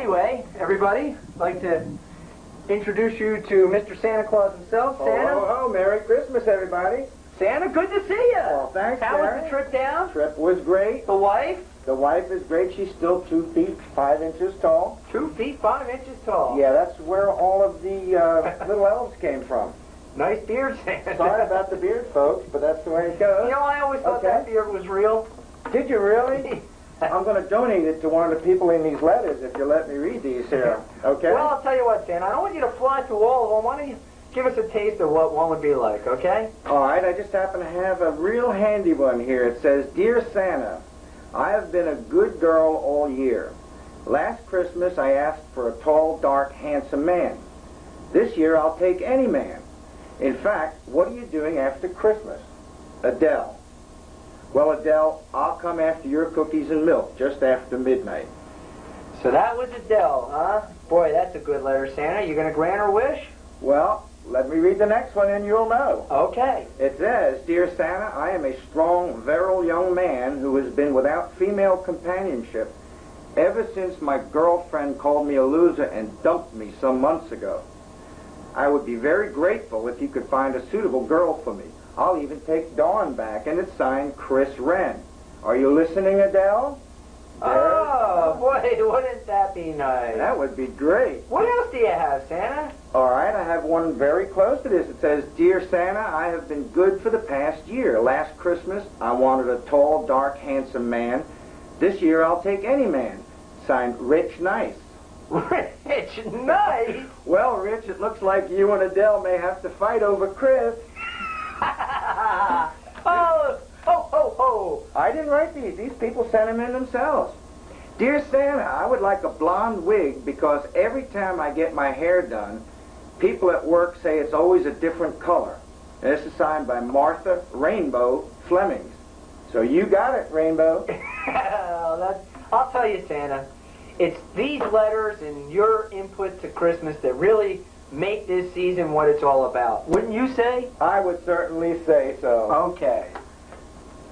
Anyway, everybody, I'd like to introduce you to Mr. Santa Claus himself. Santa. Oh, Merry Christmas, everybody. Santa, good to see you. Well, thanks, How Gary. was the trip down? Trip was great. The wife? The wife is great. She's still 2 feet 5 inches tall. 2 feet 5 inches tall. Yeah, that's where all of the little elves came from. Nice beard, Santa. Sorry about the beard, folks, but that's the way it goes. You know, I always thought that beard was real. Did you really? I'm going to donate it to one of the people in these letters if you let me read these here. Okay? Well, I'll tell you what, Santa. I don't want you to fly through all of them. Why don't you give us a taste of what one would be like, okay? All right, I just happen to have a real handy one here. It says, Dear Santa, I have been a good girl all year. Last Christmas, I asked for a tall, dark, handsome man. This year, I'll take any man. In fact, what are you doing after Christmas? Adele. Well, Adele, I'll come after your cookies and milk just after midnight. So that was Adele, huh? Boy, that's a good letter, Santa. You gonna grant her wish? Well, let me read the next one and you'll know. Okay. It says, Dear Santa, I am a strong, virile young man who has been without female companionship ever since my girlfriend called me a loser and dumped me some months ago. I would be very grateful if you could find a suitable girl for me. I'll even take Dawn back, and it's signed Chris Wren. Are you listening, Adele? Oh, boy, wouldn't that be nice? That would be great. What else do you have, Santa? All right, I have one very close to this. It says, Dear Santa, I have been good for the past year. Last Christmas, I wanted a tall, dark, handsome man. This year, I'll take any man. Signed Rich Nice. Rich Nice? Well, Rich, it looks like you and Adele may have to fight over Chris. Oh, ho, ho, ho. I didn't write these. These people sent them in themselves. Dear Santa, I would like a blonde wig because every time I get my hair done, people at work say it's always a different color. And this is signed by Martha Rainbow Flemings. So you got it, Rainbow. I'll tell you, Santa, it's these letters and your input to Christmas that really make this season what it's all about. Wouldn't you say? I would certainly say so. Okay.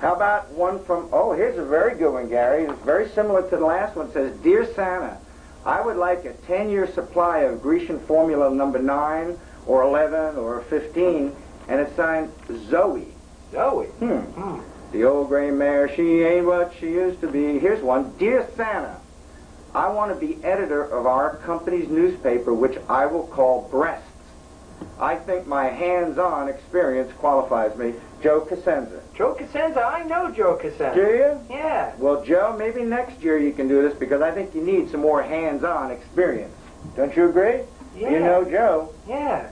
How about one from, oh, here's a very good one, Gary. It's very similar to the last one. It says, Dear Santa, I would like a 10-year supply of Grecian Formula number 9 or 11 or 15, and it's signed Zoe. Zoe? The old gray mare, she ain't what she used to be. Here's one. Dear Santa, I want to be editor of our company's newspaper, which I will call Breasts. I think my hands-on experience qualifies me. Joe Cosenza. Joe Cosenza? I know Joe Cosenza. Do you? Yeah. Well, Joe, maybe next year you can do this because I think you need some more hands-on experience. Don't you agree? Yeah. You know Joe. Yeah.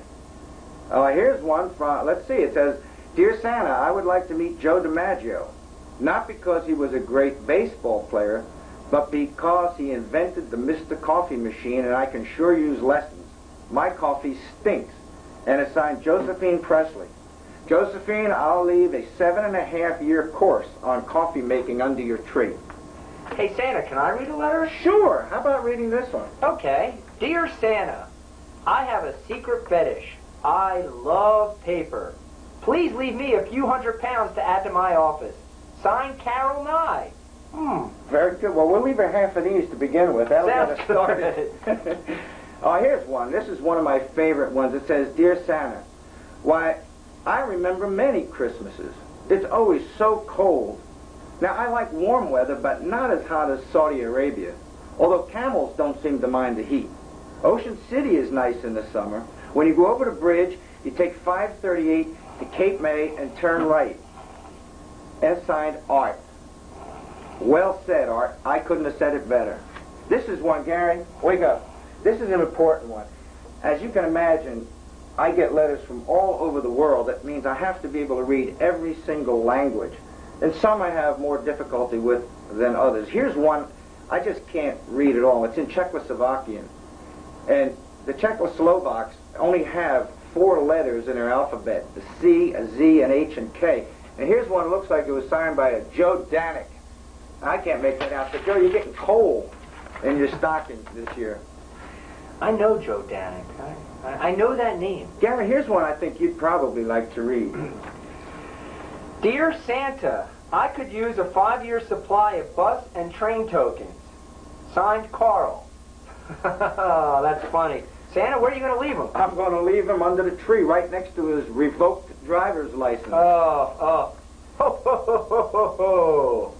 Oh, here's one from, let's see, it says, Dear Santa, I would like to meet Joe DiMaggio. Not because he was a great baseball player, but because he invented the Mr. Coffee machine and I can sure use lessons. My coffee stinks. And it's signed Josephine Presley. Josephine, I'll leave a 7.5-year course on coffee making under your tree. Hey, Santa, can I read a letter? Sure. How about reading this one? Okay. Dear Santa, I have a secret fetish. I love paper. Please leave me a few £100 to add to my office. Signed, Carol Nye. Very good. Well, we'll leave her half of these to begin with. That'll get us Sounds started. Oh, here's one. This is one of my favorite ones. It says, Dear Santa, why, I remember many Christmases. It's always so cold. Now, I like warm weather, but not as hot as Saudi Arabia, although camels don't seem to mind the heat. Ocean City is nice in the summer. When you go over the bridge, you take 538 to Cape May and turn right. And signed, Art. Well said, Art. I couldn't have said it better. This is one, Gary. Wake up. This is an important one. As you can imagine, I get letters from all over the world. That means I have to be able to read every single language. And some I have more difficulty with than others. Here's one I just can't read at all. It's in Czechoslovakian. And the Czechoslovaks only have 4 letters in their alphabet, the C, a Z, an H, and K. And here's one that looks like it was signed by a Joe Danik. I can't make that out, but Joe, you're getting coal in your stocking this year. I know Joe Danik. I know that name. Gary, here's one I think you'd probably like to read. Dear Santa, I could use a 5-year supply of bus and train tokens. Signed, Carl. That's funny. Santa, where are you going to leave him? I'm going to leave him under the tree right next to his revoked driver's license. Ho, ho, ho, ho, ho, ho.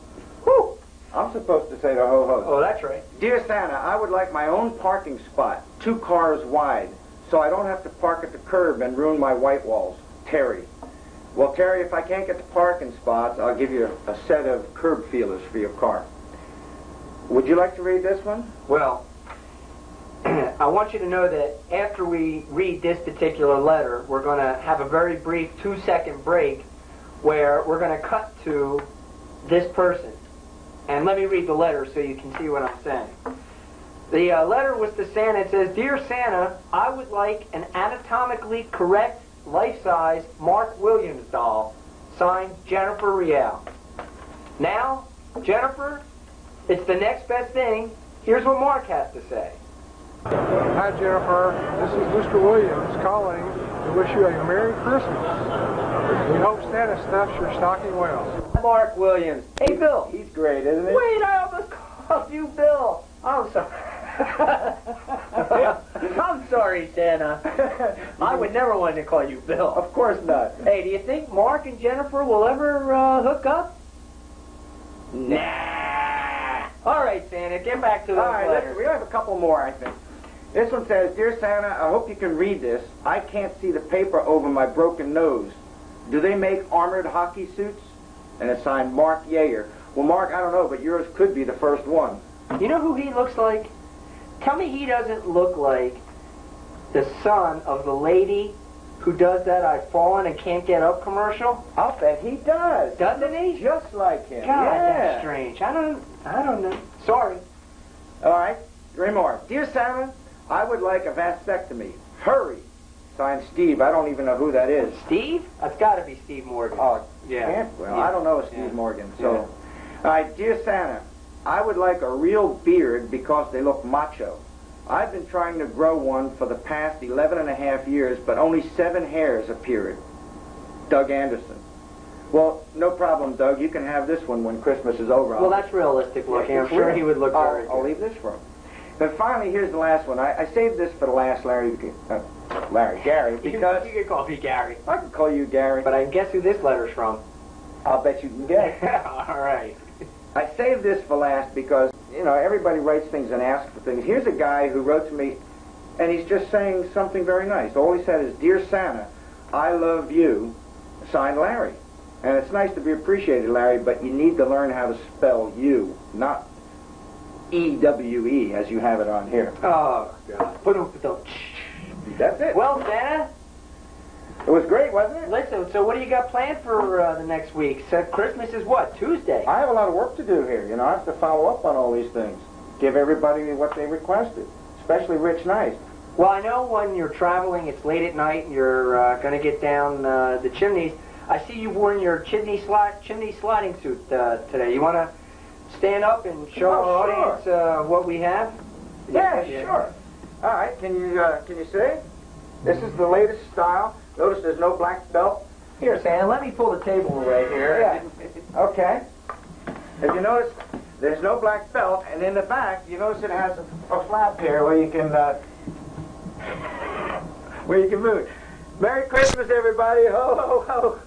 Whew. I'm supposed to say the ho-ho. Oh, that's right. Dear Santa, I would like my own parking spot, 2 cars wide, so I don't have to park at the curb and ruin my white walls. Terry. Well, Terry, if I can't get the parking spots, I'll give you a set of curb feelers for your car. Would you like to read this one? Well, I want you to know that after we read this particular letter, we're going to have a very brief 2-second break where we're going to cut to this person. And let me read the letter so you can see what I'm saying. The letter was to Santa. It says, Dear Santa, I would like an anatomically correct, life-size Mark Williams doll, signed Jennifer Riel. Now, Jennifer, it's the next best thing. Here's what Mark has to say. Hi, Jennifer. This is Mr. Williams calling to wish you a Merry Christmas. We hope Santa stuffs your stocking well. Mark Williams. Hey, Bill. He's great, isn't he? Wait, I almost called you Bill. I'm sorry. I'm sorry, Santa. I would never want to call you Bill. Of course not. Hey, do you think Mark and Jennifer will ever hook up? Nah. All right, Santa, get back to those All right, letters. we have a couple more, I think. This one says, Dear Santa, I hope you can read this. I can't see the paper over my broken nose. Do they make armored hockey suits? And it's signed Mark Yeager. Well, Mark, I don't know, but yours could be the first one. You know who he looks like? Tell me he doesn't look like the son of the lady who does that I've fallen and can't get up commercial. I'll bet he does. Doesn't he? Just like him. God, yeah. that's strange. I don't know. Sorry. All right, 3 more. Dear Santa, I would like a vasectomy. Hurry. Signed Steve. I don't even know who that is. Steve? That's got to be Steve Morgan. Oh, yeah. Well, Yeah. I don't know Steve Yeah. Morgan. So, all right, Dear Santa, I would like a real beard because they look macho. I've been trying to grow one for the past 11 and a half years, but only 7 hairs appeared. Doug Anderson. Well, no problem, Doug. You can have this one when Christmas is over. Well, that's realistic looking. Yeah, I'm sure he would look very good. I'll leave this for him. And finally, here's the last one. I saved this for the last Gary, because You can call me Gary. I can call you Gary, But I can guess who this letter's from. I'll bet you can guess. All right. I saved this for last because, you know, everybody writes things and asks for things. Here's a guy who wrote to me, and he's just saying something very nice. All he said is, Dear Santa, I love you, signed Larry. And it's nice to be appreciated, Larry, but you need to learn how to spell you, not E-W-E, as you have it on here. Oh, God. That's it. Well, Santa, It was great, wasn't it? listen, so what do you got planned for the next week? So Christmas is what, Tuesday? I have a lot of work to do here. You know, I have to follow up on all these things. Give everybody what they requested, especially Rich Nice. Well, I know when you're traveling, it's late at night, and you're going to get down the chimneys. I see you've worn your chimney sliding suit today. You want to stand up and show our audience what we have? Yeah, sure. All right, can you see? This is the latest style. Notice there's no black belt. Here, Santa, let me pull the table away here. Yeah. Okay. If you notice, there's no black belt, and in the back, you notice it has a flap here where you can move. Merry Christmas, everybody! Ho, ho, ho!